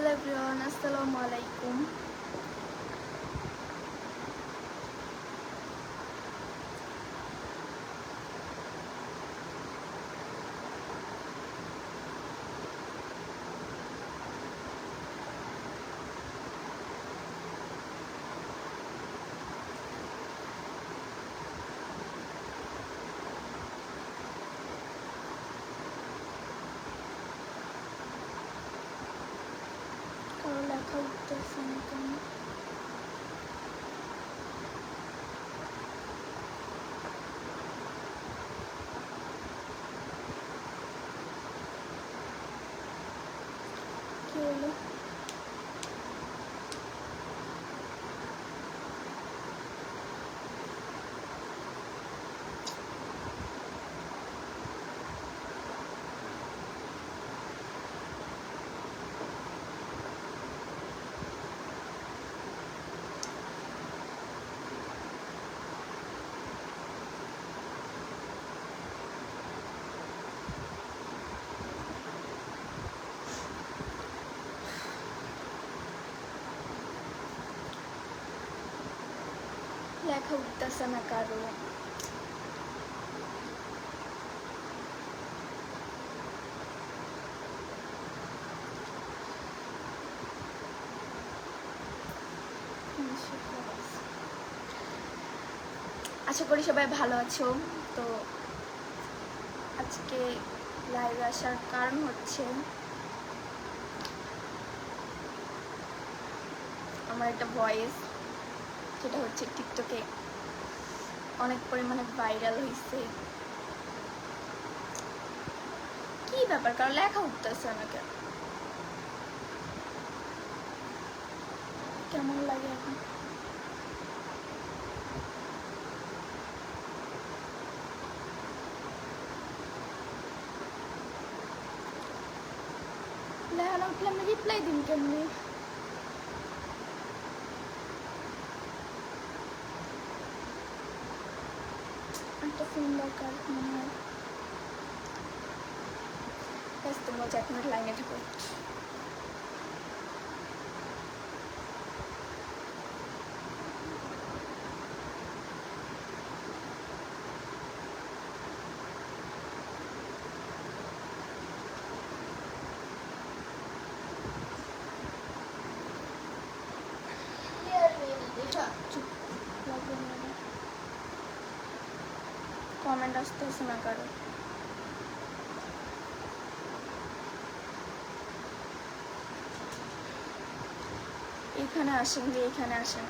Hello everyone, আসসালামু আলাইকুম। কারো লেখা উঠতেছে না কেন? কি হলো? লেখা উঠতেছে না কারো। আশা করি সবাই ভালো আছো। তো আজকে লাইভে আসার কারণ হচ্ছে আমার একটা ভয়েস, যেটা হচ্ছে টিকটকে অনেক পরিমাণে ভাইরাল হয়েছে। কি ব্যাপার, কারণ লেখা উঠতেছে না কেন? কেমন লাগে এখন? লেখা না উঠলে আমি রিপ্লাই দিন কেমনি? একটা ফোন দরকার মনে হয়। তোমরা 1 মিনিট লাইনে থাকো। কমেন্ট আসতেছে না কারো। এখানে আসেন, যে এখানে আসেন।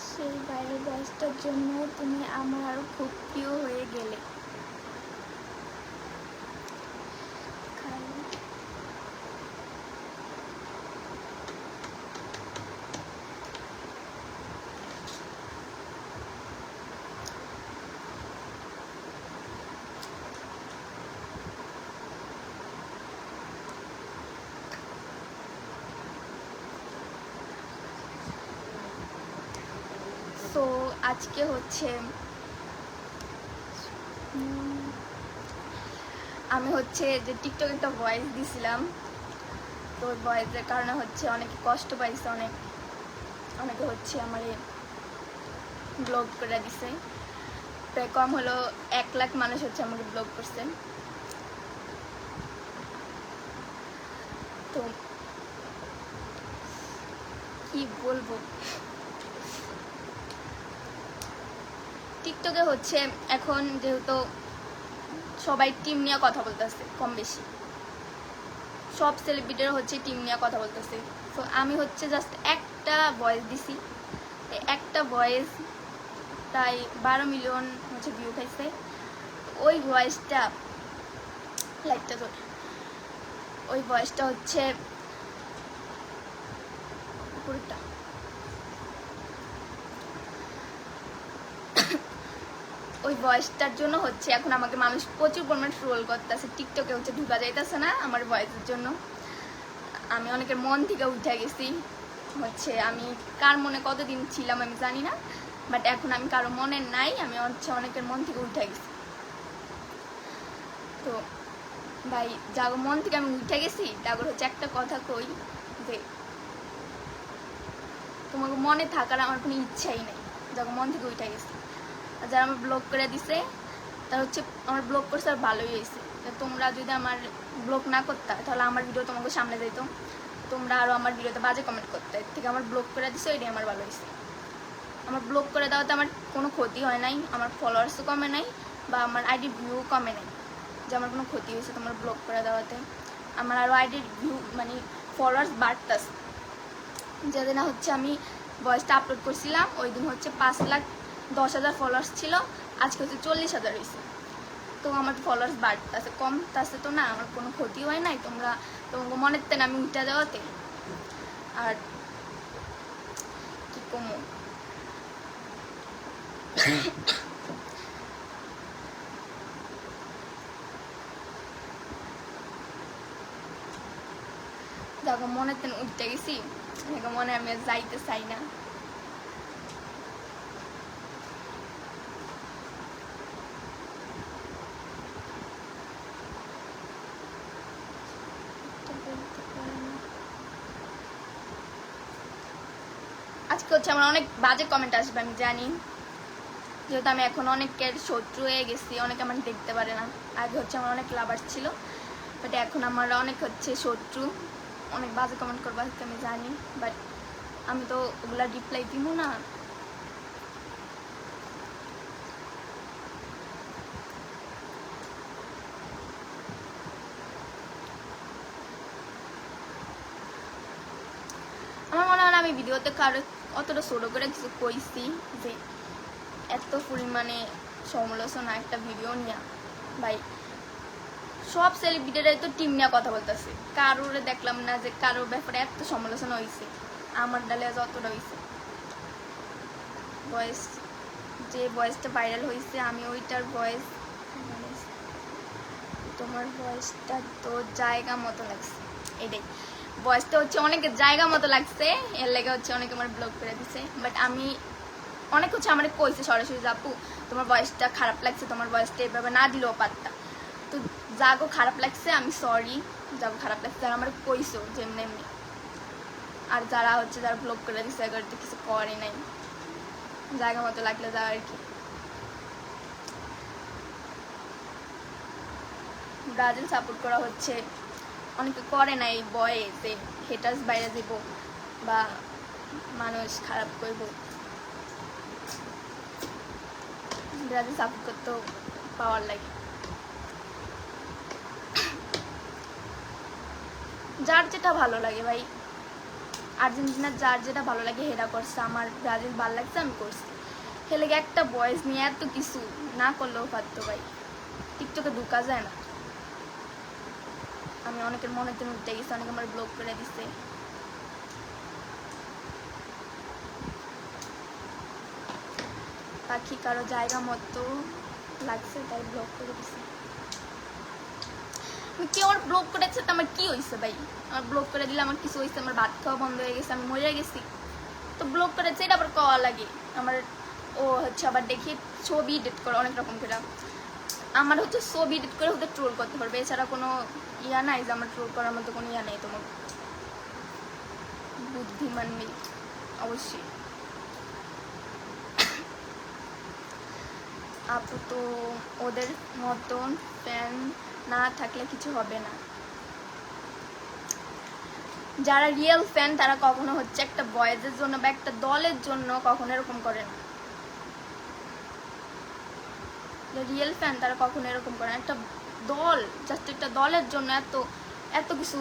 সেই বাইরের বয়সটার জন্য তুমি আমার আরো খুব প্রিয় হয়ে গেলে। তো আজকে হচ্ছে আমি হচ্ছে যে টিকটকে একটা ভয়েস দিছিলাম। তো ওই ভয়েসের কারণে হচ্ছে অনেকে কষ্ট পাইছে, অনেকে হচ্ছে আমার ব্লগ করে দিছে। প্রায় কম হলো 1 লাখ মানুষ হচ্ছে আমাকে ব্লগ করছে। তো কি বলবো, টিকটকে হচ্ছে এখন যেহেতু সবাই টিম নিয়ে কথা বলতেছে, কম বেশি সব সেলিব্রিটিরা হচ্ছে টিম নিয়ে কথা বলতেছে। তো আমি হচ্ছে জাস্ট একটা ভয়েস দিছি, একটা ভয়েস প্রায় 12 মিলিয়ন হচ্ছে ভিউ খাইছে। ওই ভয়েসটা লাইকটা তো ওই ভয়েসটা হচ্ছে পুরোটা ওই ভয়েসটার জন্য হচ্ছে এখন আমাকে মানুষ প্রচুর পরিমাণে ট্রোল করতেছে, টিকটকে হচ্ছে ঢুকা যাইতেছে না আমার ভয়েসের জন্য। আমি অনেকের মন থেকে উঠে গেছি, হচ্ছে আমি কার মনে কতদিন ছিলাম আমি জানি না, বাট এখন আমি কারো মনে নাই, আমি হচ্ছে অনেকের মন থেকে উঠে গেছি। তো ভাই যাগো মন থেকে আমি উঠে গেছি, তারপর হচ্ছে একটা কথা কই যে তোমাকে মনে থাকার আমার কোনো ইচ্ছাই নেই, যাগো মন থেকে উঠে গেছি। আর যারা আমার ব্লক করে দিছে তারা হচ্ছে আমার ব্লক করছে আর ভালোই হয়েছে। তোমরা যদি আমার ব্লক না করতে তাহলে আমার ভিডিও তোমাকে সামনে যেত, তোমরা আরও আমার ভিডিওতে বাজে কমেন্ট করতে, এর থেকে আমার ব্লক করে দিছো এটাই আমার ভালো হয়েছে। আমার ব্লক করে দেওয়াতে আমার কোনো ক্ষতি হয় নাই, আমার ফলোয়ার্সও কমে নাই বা আমার আইডির ভিউ কমে নাই যে আমার কোনো ক্ষতি হয়েছে তোমার ব্লক করে দেওয়াতে। আমার আরও আইডির ভিউ মানে ফলোয়ার্স বাড়তেছে। যেদিন হচ্ছে আমি ভয়েসটা আপলোড করছিলাম ওই দিন হচ্ছে 5,10,000 ফলোয়ার্স ছিল, আজকে হচ্ছে 40,000 হয়েছে। তো আমার ফলোয়ার্স বাড়তেছে, কমতেছে তো না, আমার কোনো ক্ষতি হয় নাই, তোমরা তোমাকে মনের তেন আমি উঠে দেওয়াতে। আর কি কমো দেখো মনের তেন উঠতে গেছি, মনে আমি আর যাইতে চাই না। আজকে হচ্ছে আমার অনেক বাজে কমেন্ট আসবে আমি জানি, যেহেতু আমি এখন অনেকের শত্রু হয়ে গেছি, অনেকে আমার দেখতে পারে না। আগে হচ্ছে আমার অনেক লাভার ছিল, বাট এখন আমার অনেক হচ্ছে শত্রু, অনেক বাজে কমেন্ট করবো আজকে আমি জানি, বাট আমি তো ওগুলা রিপ্লাই দিব না। আমার মনে হয় আমি ভিডিওতে কারো অতটা ছোট করে কিছু কইছি যে এত পরিমাণে সমালোচনা একটা ভিডিও নিয়ে। ভাই সব সেলিব্রিটিরাই তো টিম নিয়ে কথা বলতেছে, কারোরে দেখলাম না যে কারোর ব্যাপারে এত সমালোচনা হয়েছে, আমার ডালে যতটা হয়েছে। ভয়েস যে ভয়েসটা ভাইরাল হয়েছে আমি ওইটার ভয়েস, তোমার ভয়েসটা তো জায়গা মতো লাগছে, এটাই ভয়েসটা হচ্ছে অনেকের জায়গা মতো লাগছে, এর লেগে হচ্ছে অনেকে আমার ব্লগ করে দিছে। বাট আমি অনেক হচ্ছে আমার কইছে সরাসরি আপু তোমার ভয়েসটা খারাপ লাগছে, তোমার ভয়েসটা এভাবে না দিলেও পারতা। তো যাগো খারাপ লাগছে আমি সরি, যাগো খারাপ লাগছে যারা আমার কইছো যেমনি এমনি, আর যারা হচ্ছে যারা ব্লগ করে দিচ্ছে এগুলো তো কিছু করে নাই, জায়গা মতো লাগলে যা আর কি। ব্রাজিল সাপোর্ট করা হচ্ছে, অনেকে করে না এই বয়ে যে হেটার্স বাইরে দিব বা মানুষ খারাপ করব, ব্রাজিল সাপোর্ট করতেও পাওয়ার লাগে। যার যেটা ভালো লাগে ভাই, আর্জেন্টিনার যার যেটা ভালো লাগে হেরা করছে, আমার ব্রাজিল ভালো লাগছে আমি করছি। হেলে একটা বয়েস নিয়ে এত কিছু না করলেও পারতো ভাই, টিকটকে ঢুকা যায় না। আমি অনেকের মনে তো উঠতে গেছি, অনেকে আমার ব্লক করে দিছে। পাখি কারো জায়গা মতো লাগছে তাই ব্লক করে দিছে। কেউ আমার ব্লক করেছে তো আমার কি হয়েছে ভাই, আমার ব্লক করে দিলে আমার কিছু হয়েছে? আমার ভাত খাওয়া বন্ধ হয়ে গেছে, আমি মরে গেছি? তো ব্লক করেছে এটা আবার কওয়া লাগে আমার। ও হচ্ছে আবার দেখি ছবি এডিট করে অনেক রকম করে, আমার হচ্ছে ছবি এডিট করে হতে ট্রোল করতে পারবে, এছাড়া কোনো ইয়া নাই যে আমার ট্রোল করার মতো কোনো ইয়া নেই। তোমার বুদ্ধিমান নেই অবশ্যই। আপু তো ওদের মতন ফ্যান না থাকলে কিছু হবে না। যারা রিয়েল ফ্যান তারা কখনো হচ্ছে একটা বয়েজের জন্য বা একটা দলের জন্য কখনো এরকম করে না। রিয়েল ফ্যান তারা কখনো এরকম করে না, একটা দল জাস্ট একটা দলের জন্য এত এত কিছু।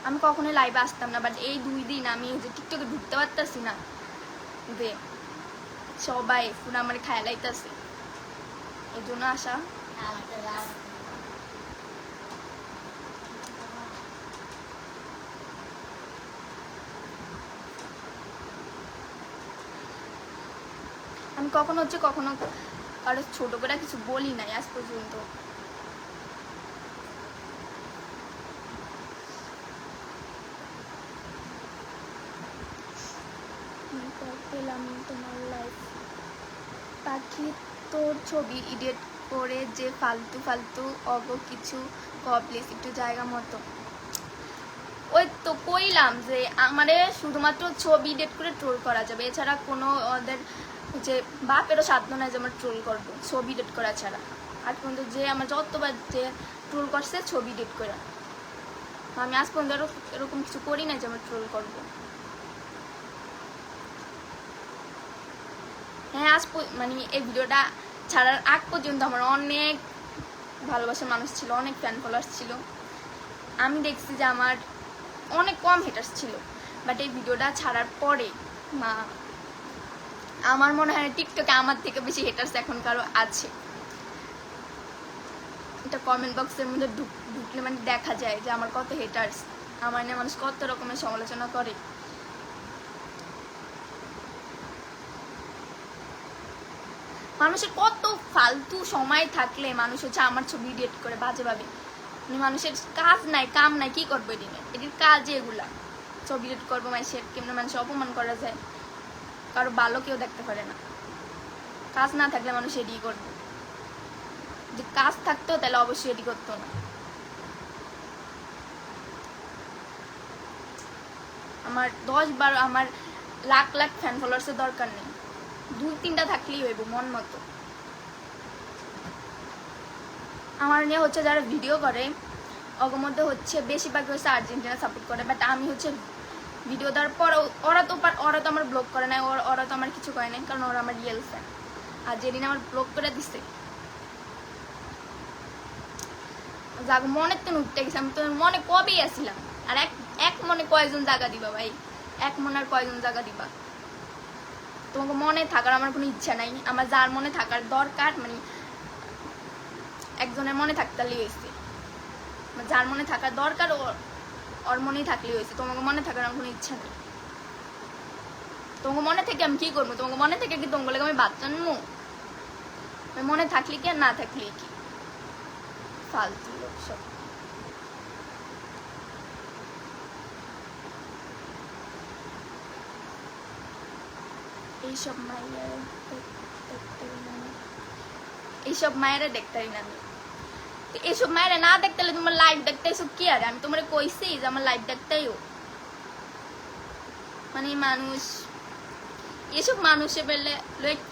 আমি কখনোই লাইভে আসতাম না, বাট এই 2 দিন আমি যে টিকটকে ঢুকতে পারতেছি না, যে সবাই পুরো আমার খায় লাইতেছে, এই জন্য আসা। আমি কখনো কারো ছোট করে কিছু বলি নাই আজ পর্যন্ত। পেলাম তোমার লাইফ পাখি, তোর ছবি এডিট করে যে ফালতু ফালতু কিছু প্লিজ একটু জায়গা মতো। ওই তো কইলাম যে আমারে শুধুমাত্র ছবি এডিট করে ট্রোল করা যাবে, এছাড়া কোনো ওদের যে বাপেরও সাধ্য নাই যে আমার ট্রোল করবো ছবি এডিট করা ছাড়া। আজ পর্যন্ত যে আমার যতবার যে ট্রোল করছে ছবি এডিট করে, আমি আজ পর্যন্ত এরকম কিছু করি না যে আমার ট্রোল করবো। হ্যাঁ আজ মানে এই ভিডিওটা ছাড়ার আগ পর্যন্ত আমার অনেক ভালোবাসার মানুষ ছিল, অনেক ফ্যান ফলোয়ার্স ছিল। আমি দেখছি যে আমার অনেক কম হেটার্স ছিল, বাট এই ভিডিওটা ছাড়ার পরে আমার মনে হয় টিকটকে আমার থেকে বেশি হেটার্স এখন কারো আছে। এটা কমেন্ট বক্সের মধ্যে ঢুকলে মানে দেখা যায় যে আমার কত হেটার্স, আমার নিয়ে মানুষ কত রকমের সমালোচনা করে। মানুষের কত ফালতু সময় থাকলে মানুষ হচ্ছে আমার ছবি এডিট করে বাজে ভাবে, মানে মানুষের কাজ নাই কাম নাই, কি করবো এটির কাজ এগুলা ছবি এডিট করবো, মানুষের কেমন মানুষের অপমান করা যায়, কারো ভালো কেউ দেখতে পারে না। কাজ না থাকলে মানুষ এডি করবে, যে কাজ থাকতো তাহলে অবশ্যই এডি করতো না। আমার 10-12 আমার লাখ লাখ ফ্যান ফলোয়ার্সের দরকার নেই, 2-3টা থাকলেই হইব মন মতো। আমার নিয়ে হচ্ছে যারা ভিডিও করে ওর মধ্যে হচ্ছে বেশিরভাগ হচ্ছে আর্জেন্টিনা সাপোর্ট করে, বাট আমি হচ্ছে ভিডিও দেওয়ার পর ওরা তো আমার ব্লক করে নাই, ওরা তো আমার কিছু করে নাই, কারণ ওরা আমার রিয়েল ফ্যান। আর যেদিন আমার ব্লক করে দিছে যাক মনের তো উঠতে গেছে, আমি তো মনে কবেই আসছিলাম। আর এক মনে কয়জন জায়গা দিবা ভাই, এক মনে আর কয়জন জায়গা দিবা? তোমাকে মনে থাকার আমার কোনো ইচ্ছা নাই, আমার যার মনে থাকার দরকার মানে একজনের মনে থাকতে হয়েছে, যার মনে থাকার দরকার ওর মনেই থাকলে হয়েছে। তোমাকে মনে থাকার আমার কোনো ইচ্ছা নেই। তোমাকে মনে থেকে আমি কি করবো? তোমাকে মনে থেকে কি তোমাকে আমি বাচ্চা আনবো? মনে থাকলে কি আর না থাকলে কি, ফালতু লোক সব। এইসব মায়েরা দেখতে পারি না আমি। এইসব মায়েরা না দেখতে হলে তোমার লাইভ দেখতে এসব কি? আরে আমি তোমার কইছি যে আমার লাইভ দেখতেইও মানে মানুষ এসব মানুষে পেলে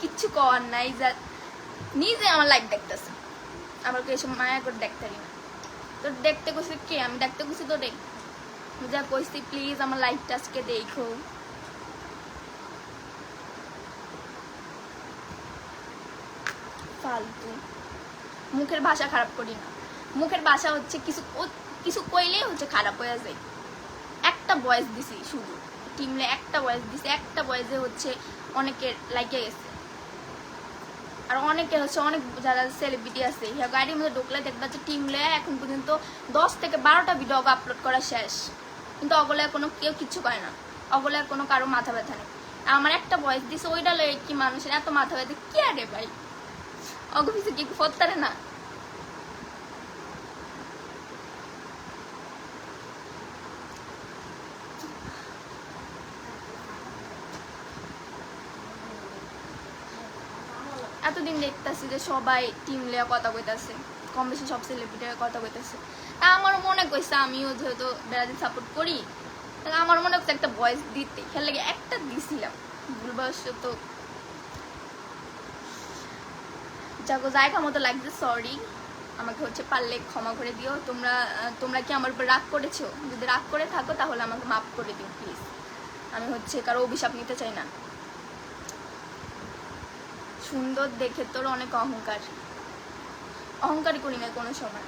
কিচ্ছু করার নাই, যা নিজে আমার লাইভ দেখতেছে, আমার এসব মায়া করে দেখতে পারি না। তোর দেখতে কইছি কে? আমি দেখতে কইছি তোরে? যা কইছি প্লিজ আমার লাইভটা আজকে দেখো। ফালতু মুখের ভাষা খারাপ করি না, মুখের ভাষা হচ্ছে কিছু কইলেই হচ্ছে খারাপ হয়ে যায়। একটা ভয়েস দিছি শুধু টিমলে, একটা ভয়েস দিছি, একটা ভয়েসে হচ্ছে অনেকের লাইকে গেছে। আর অনেকের হচ্ছে অনেক যারা সেলিব্রিটি আছে গাড়ির মধ্যে ঢুকলে দেখবা যে টিমলে এখন পর্যন্ত 10 থেকে 12টা ভিডিও আপলোড করা শেষ, কিন্তু অগলায় কোনো কেউ কিচ্ছু করে না, অগলায় কোনো কারো মাথা ব্যথা নেই। আমার একটা ভয়েস দিছে ওইটা লয়ে কি মানুষের এত মাথা ব্যথা কি? আরে ভাই অগ পিছে কি ফত্তারে না? এতদিন দেখতেছি যে সবাই টিম লিয়া কথা কইতাছে, কম বেশি সব সেলিব্রিটিরা কথা কইতাছে। আমার মনে কইছে আমিও যেহেতু ব্রাজিল সাপোর্ট করি, আমার মনে হচ্ছে একটা ভয়েস দিতে, খেয়াল লাগে একটা দিছিলাম, ভুলবশত যাগো জায়গা মতো লাগছে, সরি। আমাকে হচ্ছে পারলে ক্ষমা করে দিও। তোমরা কি আমার উপর রাগ করেছো? যদি রাগ করে থাকো তাহলে আমাকে মাফ করে দিও প্লিজ। আমি হচ্ছে কারো অভিশাপ নিতে চাই না। সুন্দর দেখে তোর অনেক অহংকারই করি না কোনো সময়।